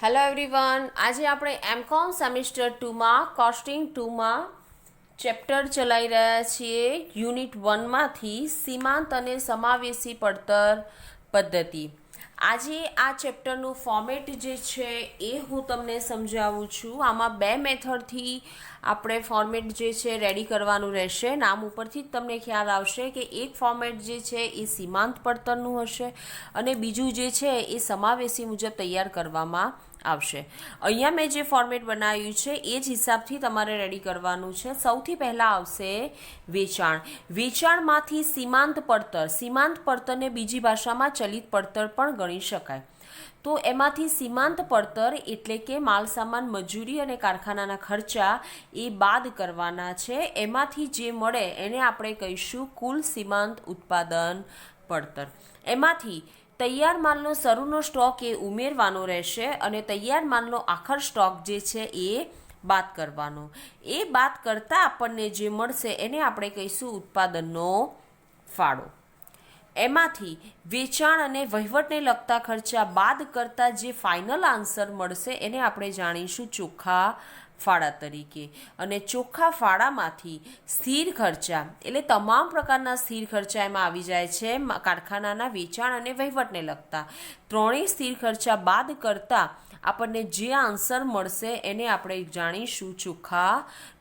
Hello everyone, આજે આપણે MCom semester 2માં costing 2માં chapter ચલાવી રહ્યા છીએ યુનિટ 1માંથી સીમાંત અને સમાવેશી પડતર પદ્ધતિ. આજે આ ચેપ્ટરનું ફોર્મેટ જે છે એ હું તમને સમજાવું છું. આમાં બે મેથડથી આપણે ફોર્મેટ જે છે રેડી કરવાનું રહેશે. નામ ઉપરથી જ તમને ખ્યાલ આવશે કે એક ફોર્મેટ જે છે એ સીમાંત પડતરનું હશે અને બીજું જે છે એ સમાવેશી મુજબ તૈયાર કરવામાં આવશે. અહીંયા મેં જે ફોર્મેટ બનાવ્યું છે એ જ હિસાબથી તમારે રેડી કરવાનું છે. સૌથી પહેલાં આવશે વેચાણ. વેચાણમાંથી સીમાંત પડતરને બીજી ભાષામાં ચલિત પડતર પણ ગણી શકાય. તો એમાંથી સીમાંત પડતર એટલે કે માલ સામાન મજૂરી અને કારખાનાના ખર્ચા એ બાદ કરવાના છે. એમાંથી જે મળે એને આપણે કહીશું કુલ સીમાંત ઉત્પાદન પડતર. એમાંથી તૈયાર માલનો શરૂનો સ્ટોક એ ઉમેરવાનો રહેશે અને તૈયાર માલનો આખર સ્ટોક જે છે એ બાદ કરવાનો. એ બાદ કરતાં આપણને જે મળશે એને આપણે કહીશું ઉત્પાદનનો ફાળો. એમાંથી વેચાણ અને વહીવટને લગતા ખર્ચા બાદ કરતાં જે ફાઇનલ આન્સર મળશે એને આપણે જાણીશું ચોખ્ખા ફાળા તરીકે. અને ચોખ્ખા ફાળામાંથી સ્થિર ખર્ચા એટલે તમામ પ્રકારના સ્થિર ખર્ચા એમાં આવી જાય છે. કારખાનાના વેચાણ અને વહીવટને લગતા ત્રણેય સ્થિર ખર્ચા બાદ કરતાં આપણને જે આન્સર મળશે એને આપણે જાણીશું ચોખ્ખા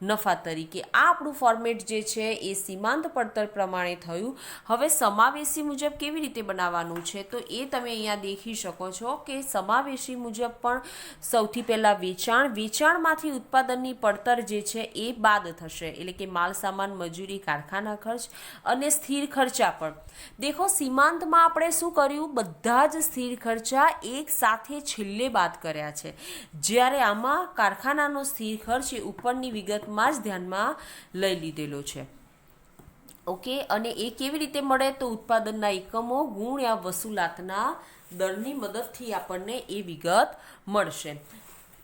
નફા તરીકે. આ આપણું ફોર્મેટ જે છે એ સીમાંત પડતર પ્રમાણે થયું. હવે સમાવેશી મુજબ કેવી રીતે બનાવવાનું છે તો એ તમે અહીંયા દેખી શકો છો કે સમાવેશી મુજબ પણ સૌથી પહેલાં વેચાણમાંથી ઉત્પાદનની પડતર જે છે એ બાદ થશે એટલે કે માલ સામાન મજૂરી કારખાના ખર્ચ અને સ્થિર ખર્ચા પણ. દેખો સીમાંતમાં આપણે શું કર્યું, બધા જ સ્થિર ખર્ચા એક સાથે છેલ્લે બાદ કર્યા છે. જ્યારે આમાં કારખાનાનો સ્થિર ખર્ચ એ ઉપરની વિગતમાં જ ધ્યાનમાં લઈ લીધેલો છે. ઓકે, અને એ કેવી રીતે મળે તો ઉત્પાદનના એકમો ગુણ્યા વસૂલાતના દરની મદદથી આપણને એ વિગત મળશે.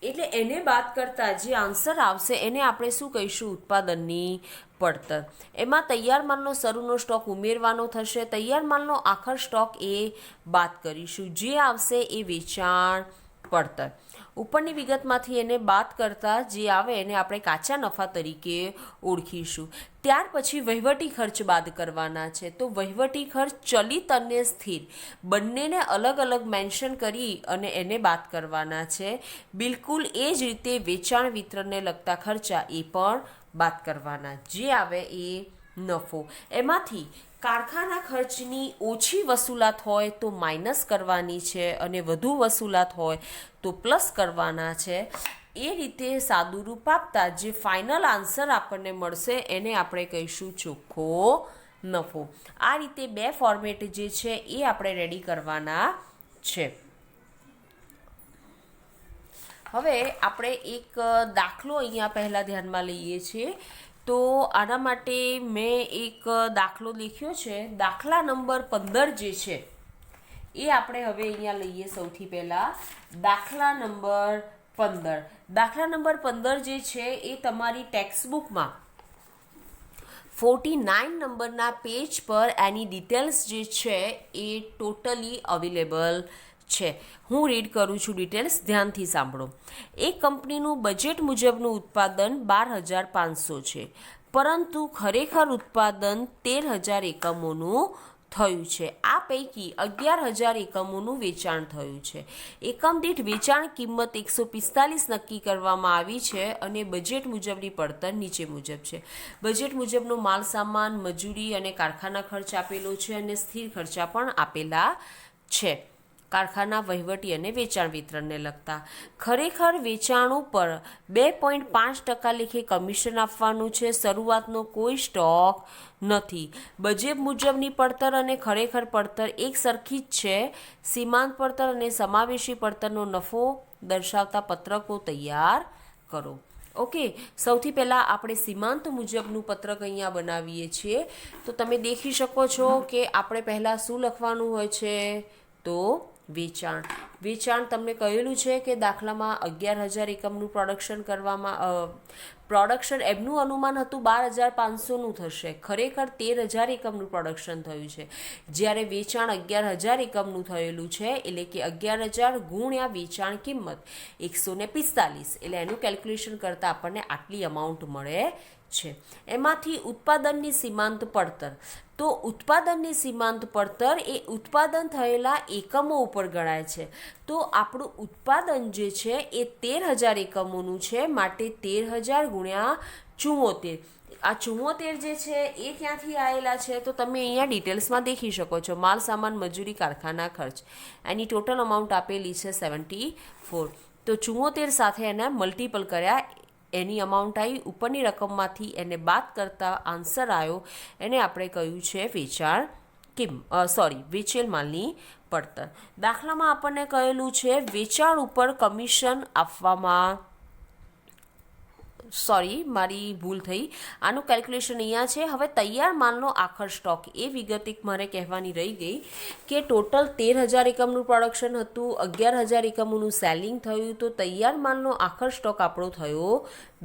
એટલે એને બાદ કરતાં જે આન્સર આવશે એને આપણે શું કહીશું ઉત્પાદનની પડતર. એમાં તૈયાર માલનો શરૂનો સ્ટોક ઉમેરવાનો થશે. તૈયાર માલનો આખર સ્ટોક એ બાદ કરીશું. જે આવશે એ વેચાણ પડતર. ઉપરની વિગતમાંથી એને બાદ કરતાં જે આવે એને આપણે કાચા નફા તરીકે ઓળખીશું. ત્યાર પછી વહીવટી ખર્ચ બાદ કરવાના છે. તો વહીવટી ખર્ચ ચલિત અને સ્થિર બંનેને અલગ અલગ મેન્શન કરી અને એને બાદ કરવાના છે. બિલકુલ એ જ રીતે વેચાણ વિતરણને લગતા ખર્ચા એ પણ બાદ કરવાના. જે આવે એ નફો. એમાંથી કારખાના ખર્ચની ઓછી વસૂલાત હોય તો માઇનસ કરવાની છે અને વધુ વસૂલાત હોય તો પ્લસ કરવાના છે. એ રીતે સાદું રૂપ આપતા જે ફાઇનલ આન્સર આપણને મળશે એને આપણે કહીશું ચોખ્ખો નફો. આ રીતે બે ફોર્મેટ જે છે એ આપણે રેડી કરવાના છે. હવે આપણે એક દાખલો અહીંયા પહેલાં ધ્યાનમાં લઈએ છીએ. તો આના માટે મેં એક દાખલો લખ્યો છે. દાખલા નંબર 15 જે છે એ આપણે હવે અહીંયા લઈએ. સૌથી પહેલાં દાખલા નંબર 15 જે છે એ તમારી ટેક્સ્ટબુકમાં 49 નંબરના પેજ પર એની ડિટેલ્સ જે છે એ ટોટલી અવેલેબલ છે. હું રીડ કરું છું ડિટેલ્સ, ધ્યાનથી સાંભળો. એક કંપનીનું બજેટ મુજબનું ઉત્પાદન 12,500 છે, પરંતુ ખરેખર ઉત્પાદન 13,000 એકમોનું થયું છે. આ પૈકી 11,000 એકમોનું વેચાણ થયું છે. એકમ દીઠ વેચાણ કિંમત 145 નક્કી કરવામાં આવી છે અને બજેટ મુજબની પડતર નીચે મુજબ છે. બજેટ મુજબનો માલ સામાન મજૂરી અને કારખાના ખર્ચ આપેલો છે અને સ્થિર ખર્ચા પણ આપેલા છે. કારખાના વહીવટી અને વેચાણ વિતરણને લગતા ખરેખર વેચાણ ઉપર 2.5% લેખે કમિશન આપવાનું છે. શરૂઆતનો કોઈ સ્ટોક નથી. બજેટ મુજબની પડતર અને ખરેખર પડતર એક સરખી જ છે. સીમાંત પડતર અને સમાવેશી પડતરનો નફો દર્શાવતા પત્રકો તૈયાર કરો. ઓકે, સૌથી પહેલાં આપણે સીમાંત મુજબનું પત્રક અહીંયા બનાવીએ છીએ. તો તમે દેખી શકો છો કે આપણે પહેલાં શું લખવાનું હોય છે તો વેચાણ તમને કહેલું છે કે દાખલામાં 11,000 એકમનું પ્રોડક્શન કરવામાં પ્રોડક્શન એમનું અનુમાન હતું 12,500નું થશે, ખરેખર 13,000 એકમનું પ્રોડક્શન થયું છે. જ્યારે વેચાણ 11,000 એકમનું થયેલું છે, એટલે કે 11,000 ગુણ્યા વેચાણ કિંમત 145, એટલે એનું કેલ્ક્યુલેશન કરતાં આપણને આટલી અમાઉન્ટ મળે છે. એમાંથી ઉત્પાદનની સીમાંત પડતર, તો ઉત્પાદનની સીમાંત પડતર એ ઉત્પાદન થયેલા એકમો ઉપર ગણાય છે. તો આપણું ઉત્પાદન જે છે એ 13,000 એકમોનું છે, માટે 13,000 ગુણ્યા 74. આ 74 જે છે એ ક્યાંથી આવેલા છે તો તમે અહીંયા ડિટેલ્સમાં દેખી શકો છો. માલ સામાન મજૂરી કારખાના ખર્ચ એની ટોટલ અમાઉન્ટ આપેલી છે 74. તો 74 સાથે એને મલ્ટિપલ કર્યા, એની અમાઉન્ટ આવી, ઉપરની રકમમાંથી એને બાદ કરતા આન્સર આવ્યો, એને આપણે કહ્યું છે વેચેલ માલની પડતર. દાખલામાં આપણને કહેલું છે વેચાણ ઉપર કમિશન આપવામાં, મારી ભૂલ થઈ, આનું કેલ્ક્યુલેશન અહીંયા છે. હવે તૈયાર માલનો આખર સ્ટોક, એ વિગત એક મારે કહેવાની રહી ગઈ કે ટોટલ 13,000 એકમનું પ્રોડક્શન હતું, 11,000 એકમોનું સેલિંગ થયું, તો તૈયાર માલનો આખર સ્ટોક આપણો થયો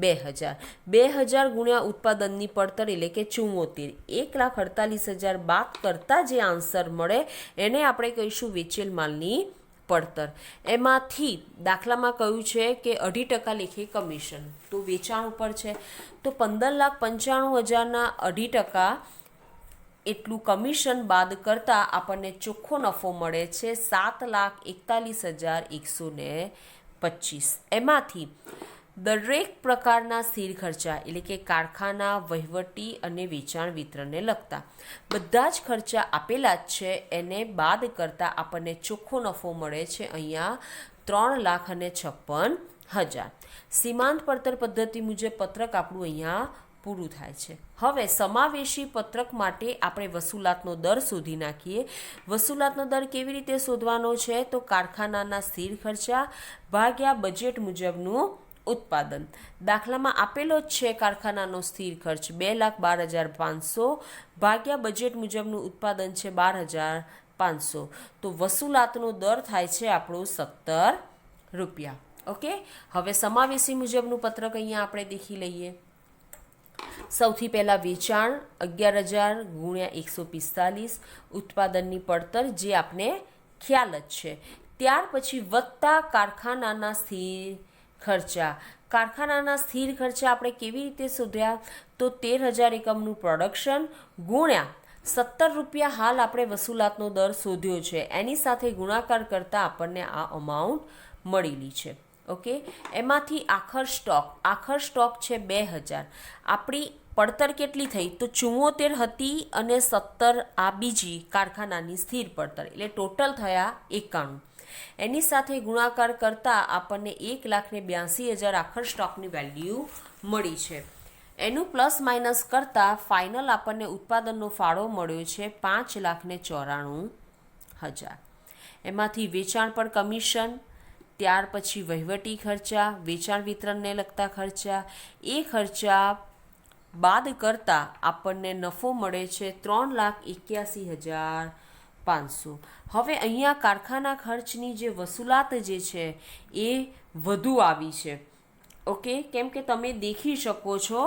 2,000. 2,000 ગુણ્યા ઉત્પાદનની પડતર એટલે કે 74, 1,48,000 બાદ કરતાં જે આન્સર મળે એને આપણે કહીશું વેચેલ માલની પડતર. એમાંથી દાખલામાં કહ્યું છે કે 2.5% લેખે કમિશન, તો વેચાણ ઉપર છે, તો 15,95,000ના 2% એટલું કમિશન બાદ કરતાં આપણને ચોખ્ખો નફો મળે છે 7,41,125. એમાંથી દરેક પ્રકારના સ્થિર ખર્ચા એટલે કે કારખાના, વહીવટી અને વેચાણ વિતરણને લગતા બધા જ ખર્ચા આપેલા જ છે, એને બાદ કરતાં આપણને ચોખ્ખો નફો મળે છે અહીંયા 3,56,000. સીમાંત પડતર પદ્ધતિ મુજબ પત્રક આપણું અહીંયા પૂરું થાય છે. હવે સમાવેશી પત્રક માટે આપણે વસૂલાતનો દર શોધી નાખીએ. વસૂલાતનો દર કેવી રીતે શોધવાનો છે તો કારખાનાના સ્થિર ખર્ચા ભાગ્યા બજેટ મુજબનું ઉત્પાદન. દાખલામાં આપેલો જ છે કારખાનાનો સ્થિર ખર્ચ 2,12,500 ભાગ્યા બજેટ મુજબનું ઉત્પાદન છે 12,500, તો વસૂલાતનો દર થાય છે આપણો 17 રૂપિયા. ઓકે, હવે સમાવેશી મુજબનું પત્રક અહીંયા આપણે દેખી લઈએ. સૌથી પહેલાં વેચાણ 11,000 ગુણ્યા 145, ઉત્પાદનની પડતર જે આપણે ખ્યાલ જ છે. ત્યાર પછી વત્તા કારખાનાના સ્થિર ખર્ચા. કારખાનાના સ્થિર ખર્ચા આપણે કેવી રીતે શોધ્યા તો 13,000 એકમનું પ્રોડક્શન ગુણ્યા 17 રૂપિયા હાલ આપણે વસૂલાતનો દર શોધ્યો છે, એની સાથે ગુણાકાર કરતાં આપણને આ અમાઉન્ટ મળેલી છે. ઓકે, એમાંથી આખર સ્ટોક છે 2,000. આપણી પડતર કેટલી થઈ તો 74 હતી અને 17 આ બીજી કારખાનાની સ્થિર પડતર, એટલે ટોટલ થયા 91. એની સાથે ગુણાકાર કરતાં આપણને 1,82,000 આખર સ્ટોકની વેલ્યુ મળી છે. એનું પ્લસ માઇનસ કરતાં ફાઇનલ આપણને ઉત્પાદનનો ફાળો મળ્યો છે 5,94,000. એમાંથી વેચાણ પર કમિશન, ત્યાર પછી વહીવટી ખર્ચા, વેચાણ વિતરણને લગતા ખર્ચા, એ ખર્ચા બાદ કરતાં આપણને નફો મળે છે 3,81,500. હવે અહીંયા કારખાના ખર્ચની જે વસૂલાત જે છે એ વધુ આવી છે. ઓકે, કેમ કે તમે દેખી શકો છો,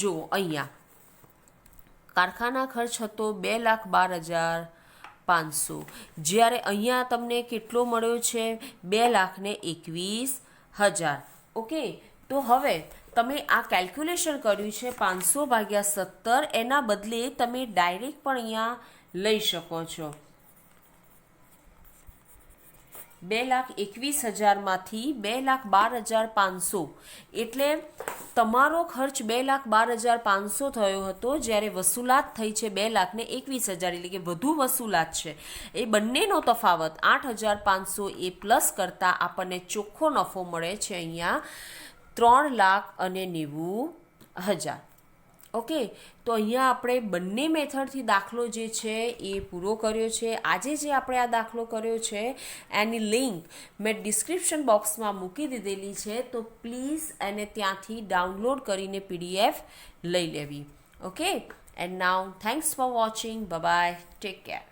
જો અહીંયા કારખાના ખર્ચ હતો 2,12,500, જ્યારે અહીંયા તમને કેટલો મળ્યો છે 2,21,000. ઓકે, તો હવે તમે આ કેલ્ક્યુલેશન કર્યું છે 500 ભાગ્યા 17, એના બદલે તમે ડાયરેક્ટ પણ અહીંયા લઈ શકો છો. 2,21,000માંથી 2,12,500, એટલે તમારો ખર્ચ 2,12,500 થયો હતો, જ્યારે વસૂલાત થઈ છે 2,21,000, એટલે કે વધુ વસૂલાત છે. એ બંનેનો તફાવત 8,500 એ પ્લસ કરતાં આપણને ચોખ્ખો નફો મળે છે અહીંયા 3,90,000. ઓકે, તો અહીંયા આપણે બંને મેથડથી દાખલો જે છે એ પૂરો કર્યો છે. આજે જે આપણે આ દાખલો કર્યો છે એની લિંક મેં ડિસ્ક્રિપ્શન બોક્સમાં મૂકી દીધેલી છે, તો પ્લીઝ એને ત્યાંથી ડાઉનલોડ કરીને PDF લઈ લેવી. Okay, and now thanks for watching. Bye, take care.